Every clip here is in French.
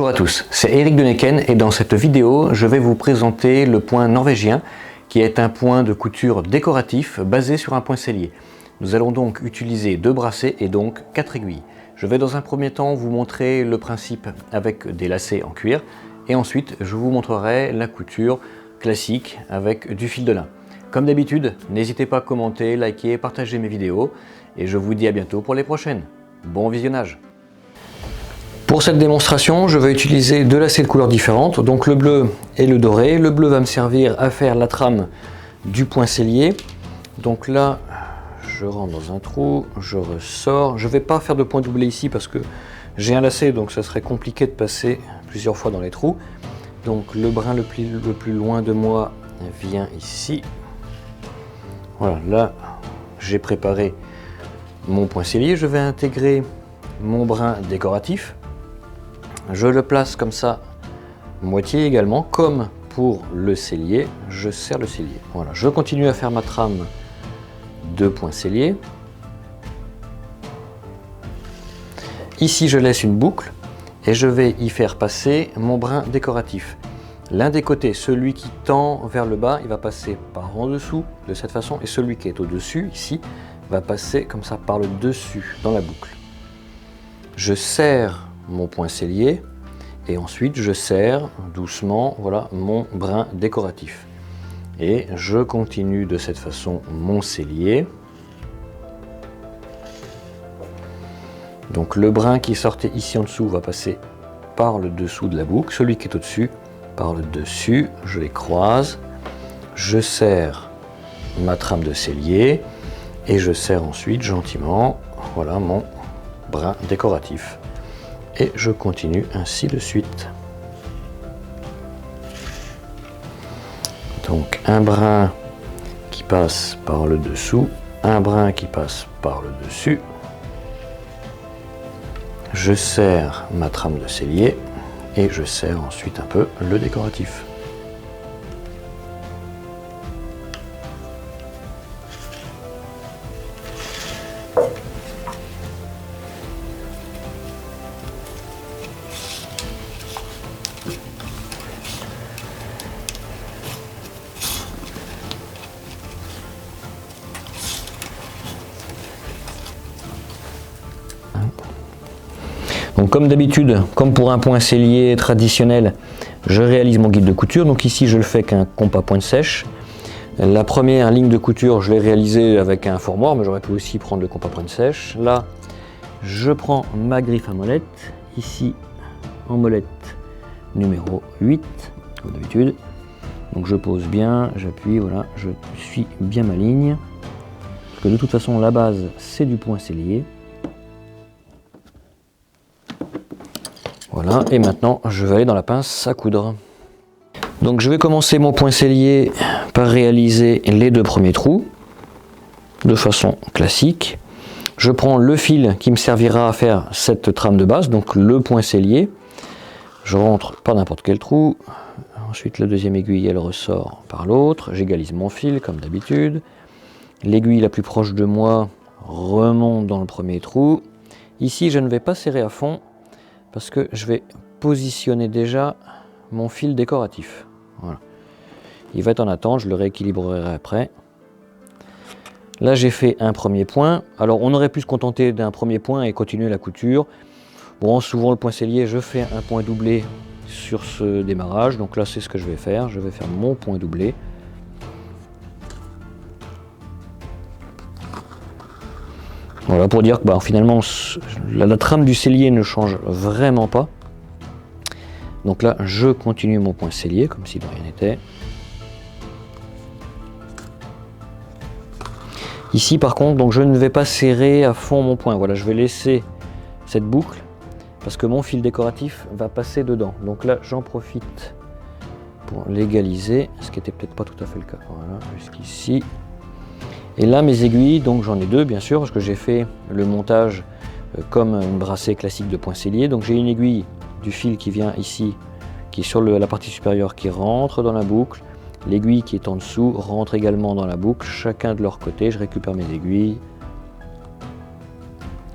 Bonjour à tous, c'est Eric de Necken et dans cette vidéo, je vais vous présenter le point norvégien qui est un point de couture décoratif basé sur un point sellier. Nous allons donc utiliser 2 bracelets et donc 4 aiguilles. Je vais dans un premier temps vous montrer le principe avec des lacets en cuir et ensuite je vous montrerai la couture classique avec du fil de lin. Comme d'habitude, n'hésitez pas à commenter, liker, partager mes vidéos et je vous dis à bientôt pour les prochaines. Bon visionnage! Pour cette démonstration, je vais utiliser 2 lacets de couleurs différentes, donc le bleu et le doré. Le bleu va me servir à faire la trame du point sellier. Donc là, je rentre dans un trou, je ressors. Je ne vais pas faire de point doublé ici parce que j'ai un lacet, donc ça serait compliqué de passer plusieurs fois dans les trous. Donc le brin le plus loin de moi vient ici. Voilà, là j'ai préparé mon point sellier. Je vais intégrer mon brin décoratif. Je le place comme ça, moitié également, comme pour le sellier, je serre le sellier. Voilà, je continue à faire ma trame de point sellier. Ici, je laisse une boucle et je vais y faire passer mon brin décoratif. L'un des côtés, celui qui tend vers le bas, il va passer par en dessous de cette façon, et celui qui est au-dessus, ici, va passer comme ça par le dessus, dans la boucle. Je serre mon point sellier et ensuite je serre doucement, voilà, mon brin décoratif et je continue de cette façon mon sellier. Donc le brin qui sortait ici en dessous va passer par le dessous de la boucle, celui qui est au-dessus par le dessus, je les croise, je serre ma trame de sellier et je serre ensuite gentiment, voilà, mon brin décoratif. Et je continue ainsi de suite. Donc un brin qui passe par le dessous, un brin qui passe par le dessus. Je serre ma trame de sellier et je serre ensuite un peu le décoratif. Donc comme d'habitude, comme pour un point sellier traditionnel, je réalise mon guide de couture. Donc ici je le fais qu'un compas pointe sèche. La première ligne de couture, je l'ai réalisée avec un formoir, mais j'aurais pu aussi prendre le compas pointe sèche. Là, je prends ma griffe à molette, ici en molette numéro 8, comme d'habitude. Donc je pose bien, j'appuie, voilà, je suis bien ma ligne. Parce que de toute façon, la base, c'est du point sellier. Voilà, et maintenant je vais aller dans la pince à coudre. Donc je vais commencer mon point sellier par réaliser les 2 premiers trous de façon classique. Je prends le fil qui me servira à faire cette trame de base, donc le point sellier. Je rentre par n'importe quel trou. Ensuite la deuxième aiguille elle ressort par l'autre. J'égalise mon fil comme d'habitude. L'aiguille la plus proche de moi remonte dans le premier trou. Ici je ne vais pas serrer à fond, parce que je vais positionner déjà mon fil décoratif. Voilà. Il va être en attente, je le rééquilibrerai après. Là j'ai fait un premier point. Alors on aurait pu se contenter d'un premier point et continuer la couture. Bon, souvent le point sellier, je fais un point doublé sur ce démarrage. Donc là c'est ce que je vais faire. Je vais faire mon point doublé. Voilà, pour dire que finalement la trame du sellier ne change vraiment pas. Donc là je continue mon point sellier comme si de rien n'était. Ici par contre, donc je ne vais pas serrer à fond mon point. Voilà, je vais laisser cette boucle parce que mon fil décoratif va passer dedans. Donc là j'en profite pour l'égaliser, ce qui n'était peut-être pas tout à fait le cas. Voilà, jusqu'ici. Et là mes aiguilles, donc j'en ai 2 bien sûr, parce que j'ai fait le montage comme une brassée classique de point sellier. Donc j'ai une aiguille du fil qui vient ici, qui est sur la partie supérieure, qui rentre dans la boucle. L'aiguille qui est en dessous rentre également dans la boucle, chacun de leur côté. Je récupère mes aiguilles.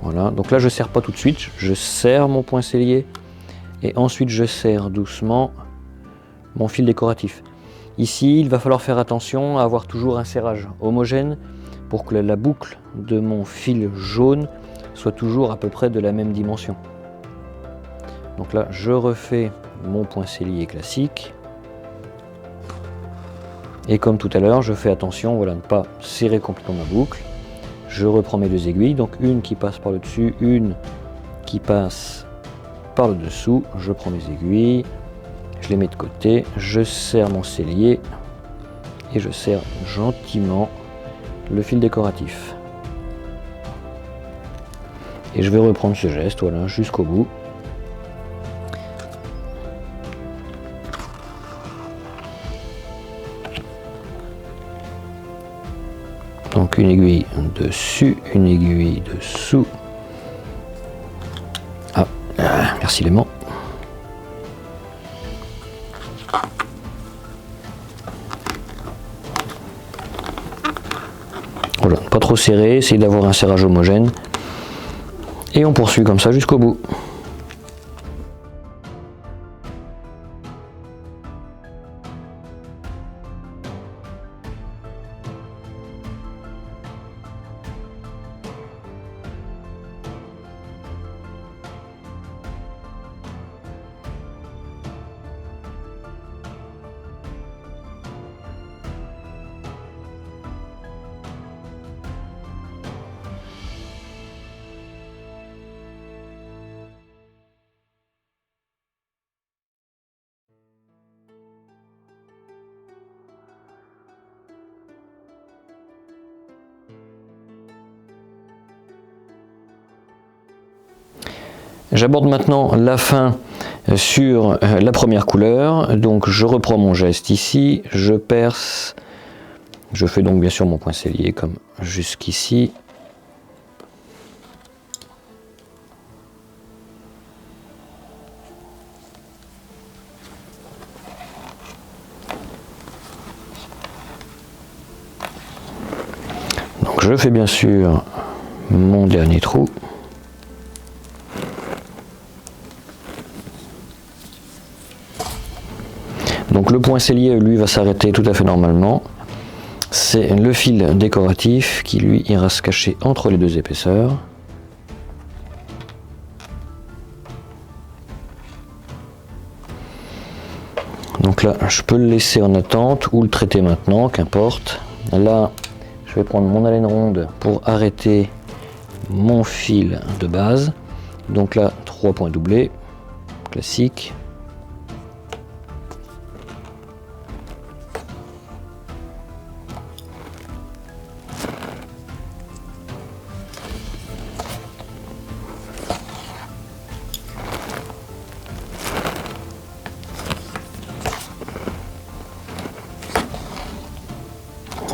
Voilà, donc là je ne serre pas tout de suite, je serre mon point sellier et ensuite je serre doucement mon fil décoratif. Ici, il va falloir faire attention à avoir toujours un serrage homogène pour que la boucle de mon fil jaune soit toujours à peu près de la même dimension. Donc là, je refais mon point sellier classique. Et comme tout à l'heure, je fais attention, voilà, à ne pas serrer complètement ma boucle. Je reprends mes deux aiguilles, donc une qui passe par le dessus, une qui passe par le dessous. Je prends mes aiguilles, je les mets de côté, je serre mon sellier et je serre gentiment le fil décoratif. Et je vais reprendre ce geste, voilà, jusqu'au bout. Donc une aiguille dessus, une aiguille dessous. Ah, merci Léman. Voilà, pas trop serré, essayez d'avoir un serrage homogène. Et on poursuit comme ça jusqu'au bout. J'aborde maintenant la fin sur la première couleur, donc je reprends mon geste ici, je perce, je fais donc bien sûr mon point sellier comme jusqu'ici. Donc je fais bien sûr mon dernier trou. Donc le point sellier, lui, va s'arrêter tout à fait normalement. C'est le fil décoratif qui, lui, ira se cacher entre les deux épaisseurs. Donc là, je peux le laisser en attente ou le traiter maintenant, qu'importe. Là, je vais prendre mon haleine ronde pour arrêter mon fil de base. Donc là, 3 points doublés, classique.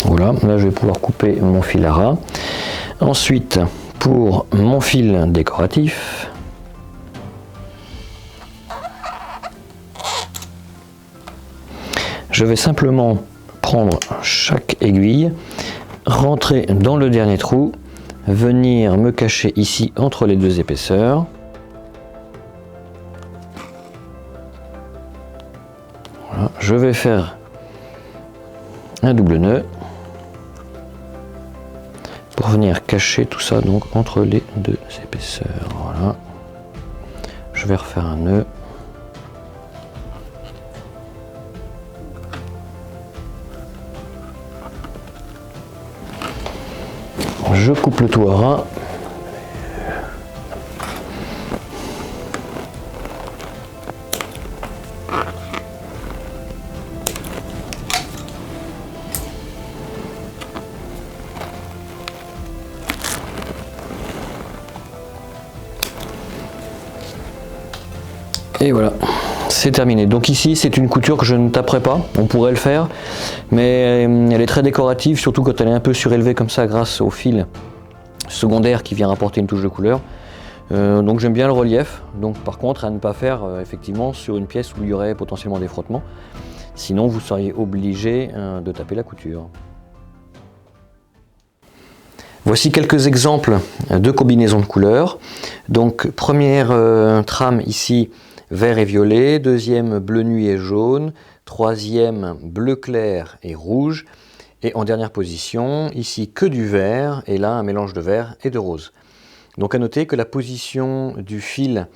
Voilà, là je vais pouvoir couper mon fil à ras. Ensuite, pour mon fil décoratif, je vais simplement prendre chaque aiguille, rentrer dans le dernier trou, venir me cacher ici entre les deux épaisseurs. Voilà, je vais faire un double nœud pour venir cacher tout ça donc entre les deux épaisseurs. Voilà, je vais refaire un nœud. Je coupe le tout à ras. Et voilà, c'est terminé. Donc ici, c'est une couture que je ne taperai pas, on pourrait le faire, mais elle est très décorative, surtout quand elle est un peu surélevée comme ça grâce au fil secondaire qui vient rapporter une touche de couleur. Donc j'aime bien le relief, donc par contre à ne pas faire effectivement sur une pièce où il y aurait potentiellement des frottements, sinon vous seriez obligé de taper la couture. Voici quelques exemples de combinaisons de couleurs. Donc première trame ici vert et violet, deuxième bleu nuit et jaune, troisième bleu clair et rouge, et en dernière position, ici que du vert, et là un mélange de vert et de rose. Donc à noter que la position du fil,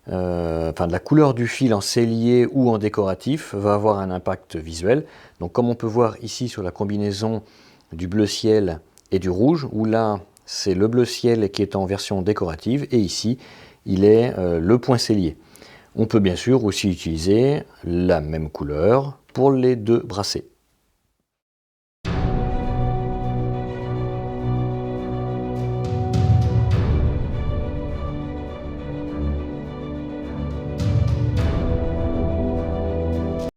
de la couleur du fil en cellier ou en décoratif va avoir un impact visuel. Donc comme on peut voir ici sur la combinaison du bleu ciel et du rouge, où là c'est le bleu ciel qui est en version décorative, et ici il est le point cellier. On peut bien sûr aussi utiliser la même couleur pour les deux bracelets.